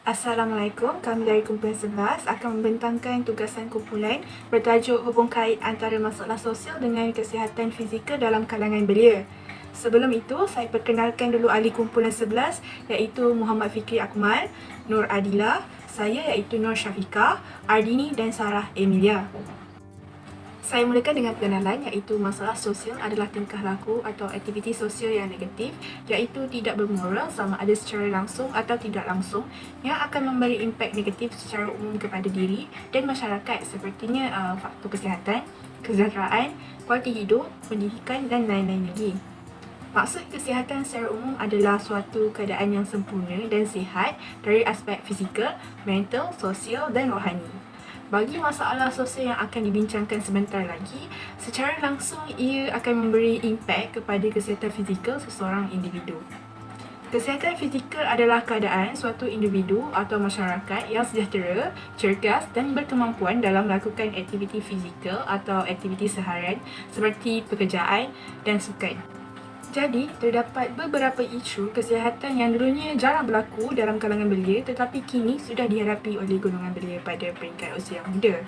Assalamualaikum, kami dari Kumpulan 11 akan membentangkan tugasan kumpulan bertajuk hubung kait antara masalah sosial dengan kesihatan fizikal dalam kalangan belia. Sebelum itu, saya perkenalkan dulu ahli Kumpulan 11 iaitu Muhammad Fikri Akmal, Nur Adila, saya iaitu Nur Syafiqah, Ardini dan Sarah Emilia. Saya mulakan dengan pengenalan iaitu masalah sosial adalah tingkah laku atau aktiviti sosial yang negatif iaitu tidak bermoral sama ada secara langsung atau tidak langsung yang akan memberi impak negatif secara umum kepada diri dan masyarakat sepertinya faktor kesihatan, kesejahteraan, kualiti hidup, pendidikan dan lain-lain lagi. Maksud kesihatan secara umum adalah suatu keadaan yang sempurna dan sihat dari aspek fizikal, mental, sosial dan rohani. Bagi masalah sosial yang akan dibincangkan sebentar lagi, secara langsung ia akan memberi impak kepada kesihatan fizikal seseorang individu. Kesihatan fizikal adalah keadaan suatu individu atau masyarakat yang sejahtera, cergas dan berkemampuan dalam melakukan aktiviti fizikal atau aktiviti seharian seperti pekerjaan dan sukan. Jadi, terdapat beberapa isu kesihatan yang dulunya jarang berlaku dalam kalangan belia tetapi kini sudah dihadapi oleh golongan belia pada peringkat usia muda.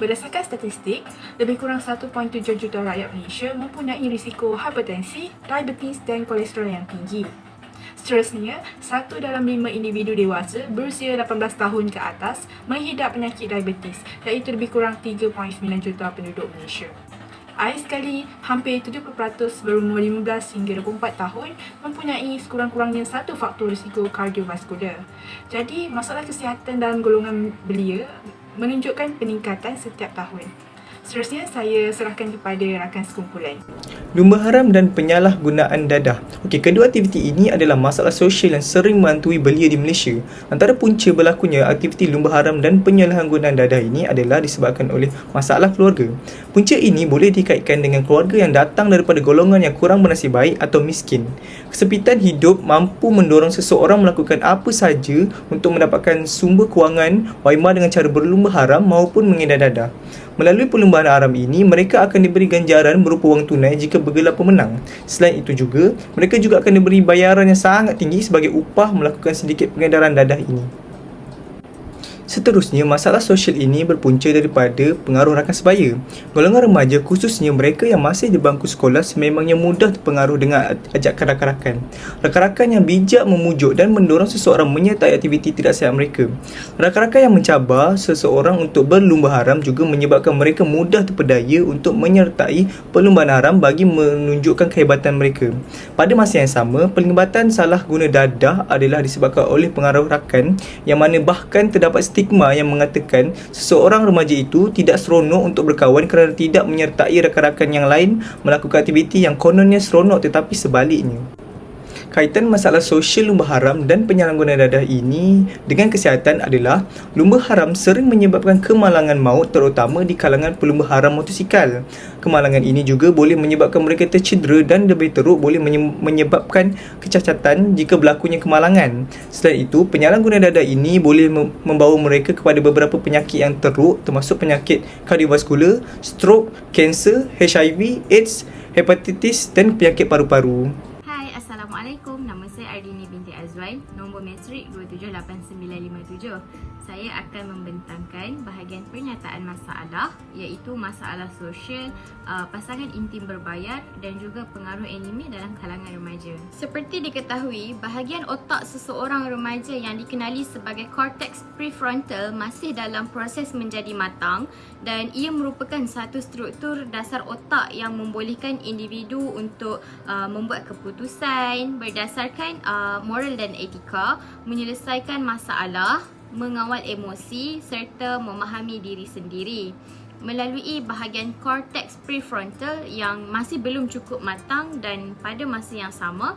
Berdasarkan statistik, lebih kurang 1.7 juta rakyat Malaysia mempunyai risiko hipertensi, diabetes dan kolesterol yang tinggi. Seterusnya, 1 dalam 5 individu dewasa berusia 18 tahun ke atas menghidap penyakit diabetes iaitu lebih kurang 3.9 juta penduduk Malaysia. Akhir sekali, hampir 70% berumur 15 hingga 24 tahun mempunyai sekurang-kurangnya satu faktor risiko kardiovaskular. Jadi, masalah kesihatan dalam golongan belia menunjukkan peningkatan setiap tahun. Seterusnya, saya serahkan kepada rakan sekumpulan. Lumba haram dan penyalahgunaan dadah. Okey, kedua aktiviti ini adalah masalah sosial yang sering menghantui belia di Malaysia. Antara punca berlakunya aktiviti lumba haram dan penyalahgunaan dadah ini adalah disebabkan oleh masalah keluarga. Punca ini boleh dikaitkan dengan keluarga yang datang daripada golongan yang kurang bernasib baik atau miskin. Kesempitan hidup mampu mendorong seseorang melakukan apa sahaja untuk mendapatkan sumber kewangan waimah dengan cara berlumba haram maupun mengedar dadah. Melalui perlumbaan haram ini, mereka akan diberi ganjaran berupa wang tunai jika bergelar pemenang. Selain itu juga, mereka juga akan diberi bayaran yang sangat tinggi sebagai upah melakukan sedikit pengedaran dadah ini. Seterusnya, masalah sosial ini berpunca daripada pengaruh rakan sebaya. Golongan remaja, khususnya mereka yang masih di bangku sekolah, sememangnya mudah terpengaruh dengan ajakan rakan-rakan. Rakan-rakan yang bijak memujuk dan mendorong seseorang menyertai aktiviti tidak sihat mereka. Rakan-rakan yang mencabar seseorang untuk berlumba haram juga menyebabkan mereka mudah terpedaya untuk menyertai perlumbaan haram bagi menunjukkan kehebatan mereka. Pada masa yang sama, pelibatan salah guna dadah adalah disebabkan oleh pengaruh rakan yang mana bahkan terdapat stigma yang mengatakan seseorang remaja itu tidak seronok untuk berkawan kerana tidak menyertai rakan-rakan yang lain melakukan aktiviti yang kononnya seronok tetapi sebaliknya. Kaitan masalah sosial lumba haram dan penyalahgunaan dadah ini dengan kesihatan adalah lumba haram sering menyebabkan kemalangan maut terutama di kalangan pelumba haram motosikal. Kemalangan ini juga boleh menyebabkan mereka tercedera dan lebih teruk boleh menyebabkan kecacatan jika berlakunya kemalangan. Selain itu, penyalahgunaan dadah ini boleh membawa mereka kepada beberapa penyakit yang teruk termasuk penyakit kardiovaskular, stroke, kanser, HIV, AIDS, hepatitis dan penyakit paru-paru. Assalamualaikum, nama saya Ardini binti Azwan, nombor matrik 278957. Saya akan membentangkan bahagian pernyataan masalah iaitu masalah sosial, pasangan intim berbayar dan juga pengaruh anime dalam kalangan remaja. Seperti diketahui, bahagian otak seseorang remaja yang dikenali sebagai cortex prefrontal masih dalam proses menjadi matang dan ia merupakan satu struktur dasar otak yang membolehkan individu untuk membuat keputusan berdasarkan moral dan etika, menyelesaikan masalah, mengawal emosi serta memahami diri sendiri. Melalui bahagian cortex prefrontal yang masih belum cukup matang dan pada masa yang sama,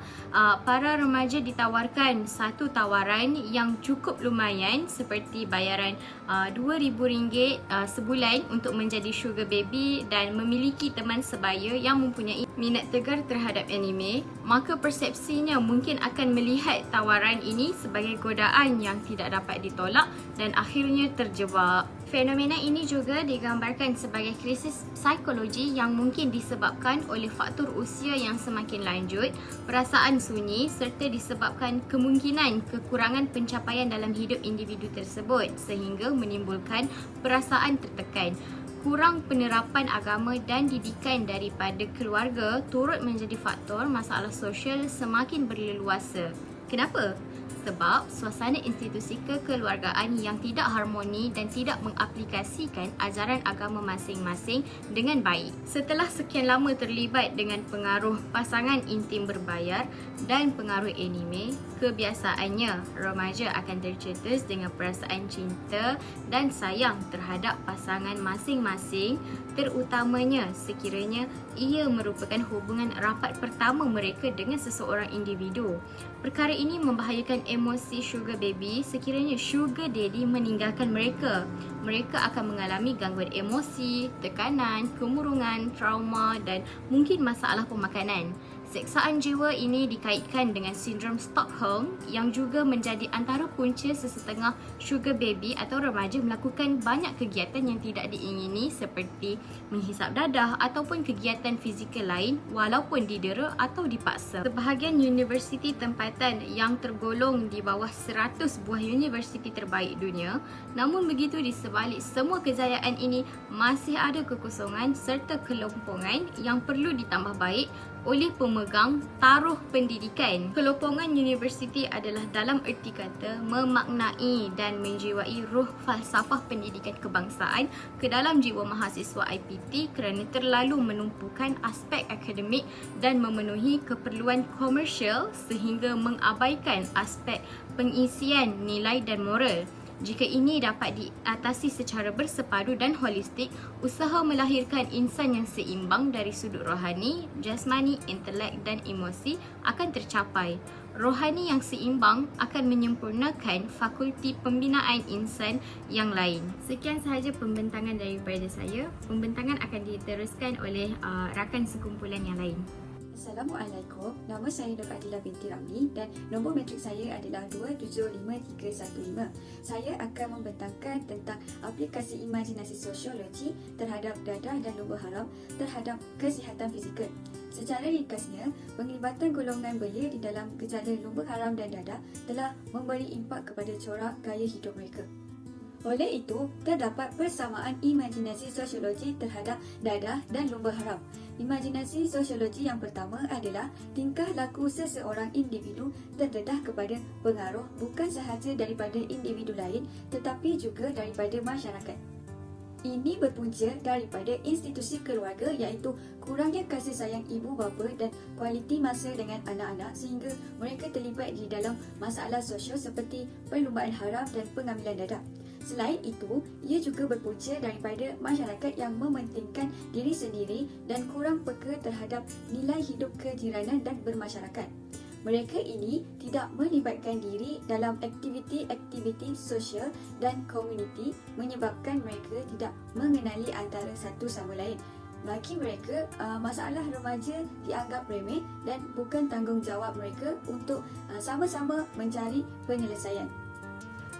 para remaja ditawarkan satu tawaran yang cukup lumayan seperti bayaran RM2,000 sebulan untuk menjadi sugar baby dan memiliki teman sebaya yang mempunyai minat tegar terhadap anime, maka persepsinya mungkin akan melihat tawaran ini sebagai godaan yang tidak dapat ditolak dan akhirnya terjebak. Fenomena ini juga digambarkan diisyarahkan sebagai krisis psikologi yang mungkin disebabkan oleh faktor usia yang semakin lanjut, perasaan sunyi serta disebabkan kemungkinan kekurangan pencapaian dalam hidup individu tersebut sehingga menimbulkan perasaan tertekan. Kurang penerapan agama dan didikan daripada keluarga turut menjadi faktor masalah sosial semakin berleluasa. Kenapa? Sebab suasana institusi kekeluargaan yang tidak harmoni dan tidak mengaplikasikan ajaran agama masing-masing dengan baik. Setelah sekian lama terlibat dengan pengaruh pasangan intim berbayar dan pengaruh anime, kebiasaannya remaja akan tercetus dengan perasaan cinta dan sayang terhadap pasangan masing-masing, terutamanya sekiranya ia merupakan hubungan rapat pertama mereka dengan seseorang individu. Perkara ini membahayakan emosi sugar baby sekiranya sugar daddy meninggalkan mereka. Mereka akan mengalami gangguan emosi, tekanan, kemurungan, trauma dan mungkin masalah pemakanan. Seksaan jiwa ini dikaitkan dengan sindrom Stockholm yang juga menjadi antara punca sesetengah sugar baby atau remaja melakukan banyak kegiatan yang tidak diingini seperti menghisap dadah ataupun kegiatan fizikal lain walaupun didera atau dipaksa. Sebahagian universiti tempatan yang tergolong di bawah 100 buah universiti terbaik dunia, namun begitu di sebalik semua kejayaan ini masih ada kekosongan serta kelompongan yang perlu ditambah baik oleh pemegang taruh pendidikan. Kelompongan universiti adalah dalam erti kata memaknai dan menjiwai ruh falsafah pendidikan kebangsaan ke dalam jiwa mahasiswa IPT kerana terlalu menumpukan aspek akademik dan memenuhi keperluan komersial sehingga mengabaikan aspek pengisian nilai dan moral. Jika ini dapat diatasi secara bersepadu dan holistik, usaha melahirkan insan yang seimbang dari sudut rohani, jasmani, intelek dan emosi akan tercapai. Rohani yang seimbang akan menyempurnakan fakulti pembinaan insan yang lain. Sekian sahaja pembentangan daripada saya. Pembentangan akan diteruskan oleh rakan sekumpulan yang lain. Assalamualaikum, nama saya Dr. Adila binti Ramli dan nombor matrik saya adalah 275315. Saya akan membentangkan tentang aplikasi imajinasi sosiologi terhadap dadah dan lumba haram terhadap kesihatan fizikal. Secara ringkasnya, penglibatan golongan belia di dalam gejala lumba haram dan dadah telah memberi impak kepada corak gaya hidup mereka. Oleh itu, terdapat persamaan imajinasi sosiologi terhadap dadah dan lumba haram. Imajinasi sosiologi yang pertama adalah tingkah laku seseorang individu terdedah kepada pengaruh bukan sahaja daripada individu lain tetapi juga daripada masyarakat. Ini berpunca daripada institusi keluarga iaitu kurangnya kasih sayang ibu bapa dan kualiti masa dengan anak-anak sehingga mereka terlibat di dalam masalah sosial seperti perlumbaan haram dan pengambilan dadah. Selain itu, ia juga berpunca daripada masyarakat yang mementingkan diri sendiri dan kurang peka terhadap nilai hidup kejiranan dan bermasyarakat. Mereka ini tidak melibatkan diri dalam aktiviti-aktiviti sosial dan komuniti menyebabkan mereka tidak mengenali antara satu sama lain. Bagi mereka, masalah remaja dianggap remeh dan bukan tanggungjawab mereka untuk sama-sama mencari penyelesaian.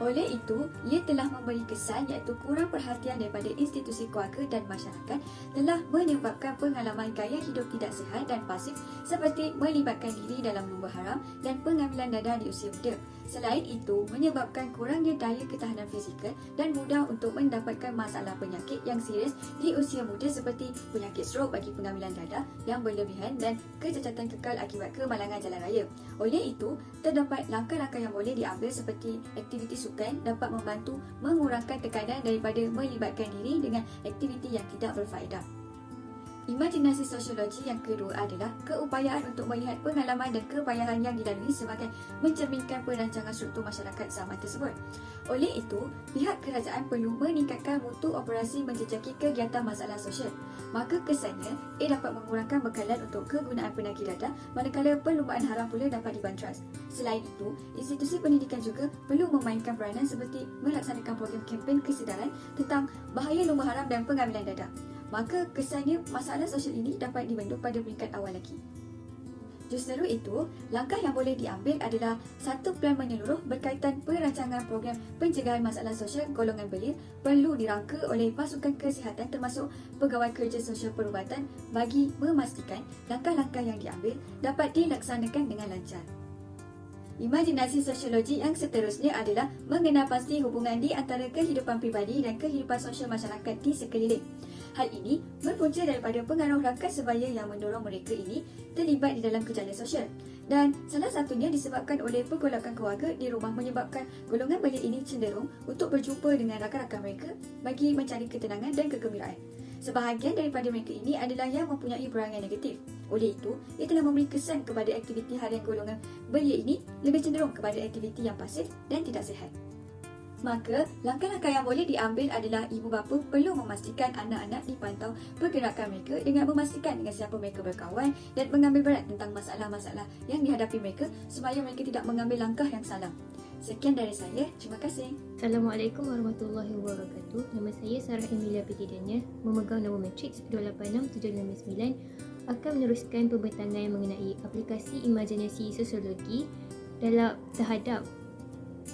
Oleh itu, ia telah memberi kesan iaitu kurang perhatian daripada institusi keluarga dan masyarakat telah menyebabkan pengalaman gaya hidup tidak sihat dan pasif seperti melibatkan diri dalam lumba haram dan pengambilan dadah di usia muda. Selain itu, menyebabkan kurangnya daya ketahanan fizikal dan mudah untuk mendapatkan masalah penyakit yang serius di usia muda seperti penyakit strok bagi pengambilan dadah yang berlebihan dan kecacatan kekal akibat kemalangan jalan raya. Oleh itu, terdapat langkah-langkah yang boleh diambil seperti aktiviti sukan dapat membantu mengurangkan tekanan daripada melibatkan diri dengan aktiviti yang tidak berfaedah. Imajinasi sosiologi yang kedua adalah keupayaan untuk melihat pengalaman dan kepayahan yang dilalui sebagai mencerminkan perancangan struktur masyarakat zaman tersebut. Oleh itu, pihak kerajaan perlu meningkatkan mutu operasi menjejaki kegiatan masalah sosial. Maka kesannya, ia dapat mengurangkan bekalan untuk kegunaan penagih dadah manakala perlumbaan haram pula dapat dibantras. Selain itu, institusi pendidikan juga perlu memainkan peranan seperti melaksanakan program kempen kesedaran tentang bahaya lumba haram dan pengambilan dadah. Maka kesannya masalah sosial ini dapat dibendung pada peringkat awal lagi. Justru itu, langkah yang boleh diambil adalah satu plan menyeluruh berkaitan perancangan program pencegahan masalah sosial golongan belia perlu dirangka oleh pasukan kesihatan termasuk pegawai kerja sosial perubatan bagi memastikan langkah-langkah yang diambil dapat dilaksanakan dengan lancar. Imajinasi sosiologi yang seterusnya adalah mengenal pasti hubungan di antara kehidupan pribadi dan kehidupan sosial masyarakat di sekeliling. Hal ini berpunca daripada pengaruh rangka sebaya yang mendorong mereka ini terlibat di dalam kerjaya sosial. Dan salah satunya disebabkan oleh pergolakan keluarga di rumah menyebabkan golongan belia ini cenderung untuk berjumpa dengan rakan-rakan mereka bagi mencari ketenangan dan kegembiraan. Sebahagian daripada mereka ini adalah yang mempunyai perangai negatif. Oleh itu, ia telah memberi kesan kepada aktiviti harian golongan belia ini lebih cenderung kepada aktiviti yang pasif dan tidak sihat. Maka, langkah-langkah yang boleh diambil adalah ibu bapa perlu memastikan anak-anak dipantau pergerakan mereka dengan memastikan dengan siapa mereka berkawan dan mengambil berat tentang masalah-masalah yang dihadapi mereka supaya mereka tidak mengambil langkah yang salah. Sekian dari saya, terima kasih. Assalamualaikum warahmatullahi wabarakatuh. Nama saya Sarah Emilia Petidania, memegang nombor matriks 286759, akan meneruskan pembentangan mengenai aplikasi imajinasi sosiologi dalam terhadap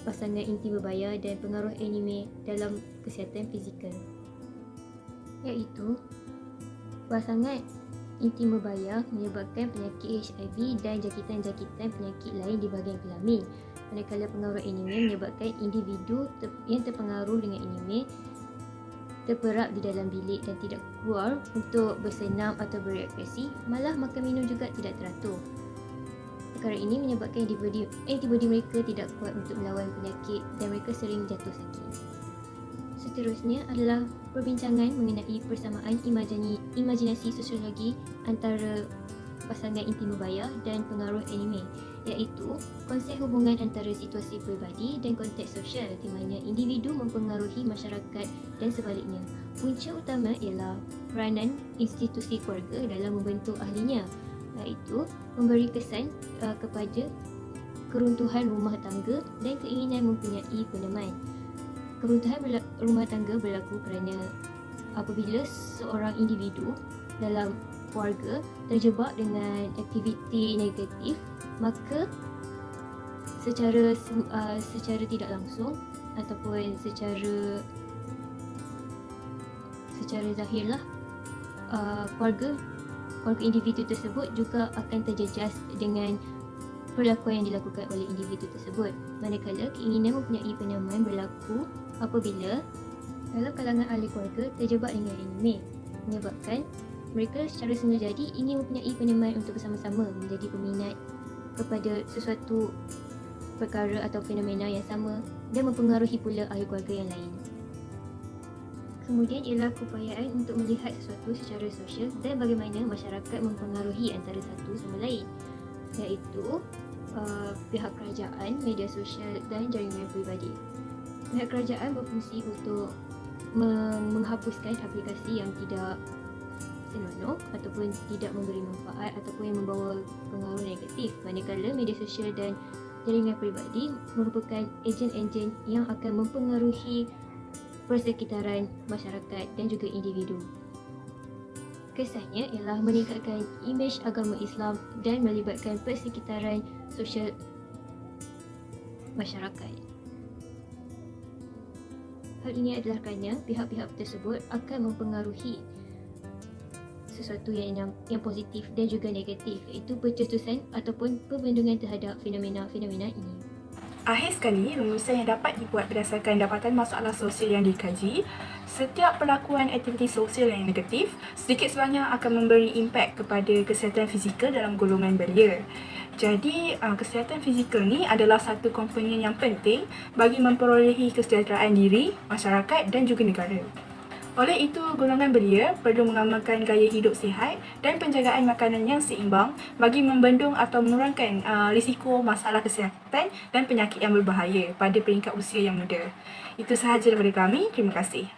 pasangan inti berbaya dan pengaruh anime dalam kesihatan fizikal. Iaitu, pasangan inti berbaya menyebabkan penyakit HIV dan jangkitan-jangkitan penyakit lain di bahagian kelamin. Manakala pengaruh anime menyebabkan individu yang terpengaruh dengan anime terperap di dalam bilik dan tidak keluar untuk bersenam atau berekreasi, malah makan minum juga tidak teratur. Perkara ini menyebabkan antibodi mereka tidak kuat untuk melawan penyakit dan mereka sering jatuh sakit. Seterusnya adalah perbincangan mengenai persamaan imajinasi sosiologi antara pasangan intim berbaya dan pengaruh anime, iaitu konsep hubungan antara situasi peribadi dan konteks sosial di mana individu mempengaruhi masyarakat dan sebaliknya. Punca utama ialah peranan institusi keluarga dalam membentuk ahlinya, iaitu memberi kesan kepada keruntuhan rumah tangga dan keinginan mempunyai peneman. Keruntuhan rumah tangga berlaku kerana apabila seorang individu dalam keluarga terjebak dengan aktiviti negatif, maka secara tidak langsung ataupun secara zahirlah keluarga individu tersebut juga akan terjejas dengan perlakuan yang dilakukan oleh individu tersebut. Manakala keinginan mempunyai peneman berlaku apabila dalam kalangan ahli keluarga terjebak dengan anime, menyebabkan mereka secara sengaja ingin mempunyai peneman untuk bersama-sama menjadi peminat kepada sesuatu perkara atau fenomena yang sama dan mempengaruhi pula ahli keluarga yang lain. Kemudian ialah keupayaan untuk melihat sesuatu secara sosial dan bagaimana masyarakat mempengaruhi antara satu sama lain, iaitu pihak kerajaan, media sosial dan jaringan peribadi. Pihak kerajaan berfungsi untuk menghapuskan aplikasi yang tidak senonoh ataupun tidak memberi manfaat ataupun yang membawa pengaruh negatif, manakala media sosial dan jaringan peribadi merupakan ejen-ejen yang akan mempengaruhi persekitaran masyarakat dan juga individu. Kesannya ialah meningkatkan imej agama Islam dan melibatkan persekitaran sosial masyarakat. Hal ini adalah kerana pihak-pihak tersebut akan mempengaruhi sesuatu yang positif dan juga negatif, iaitu pencetusan ataupun pembendungan terhadap fenomena-fenomena ini. Akhir sekali, rumusan yang dapat dibuat berdasarkan dapatan masalah sosial yang dikaji, setiap perlakuan aktiviti sosial yang negatif sedikit sebanyak akan memberi impak kepada kesihatan fizikal dalam golongan belia. Jadi, kesihatan fizikal ni adalah satu komponen yang penting bagi memperolehi kesejahteraan diri, masyarakat dan juga negara. Oleh itu, golongan belia perlu mengamalkan gaya hidup sihat dan penjagaan makanan yang seimbang bagi membendung atau menurunkan risiko masalah kesihatan dan penyakit yang berbahaya pada peringkat usia yang muda. Itu sahaja daripada kami. Terima kasih.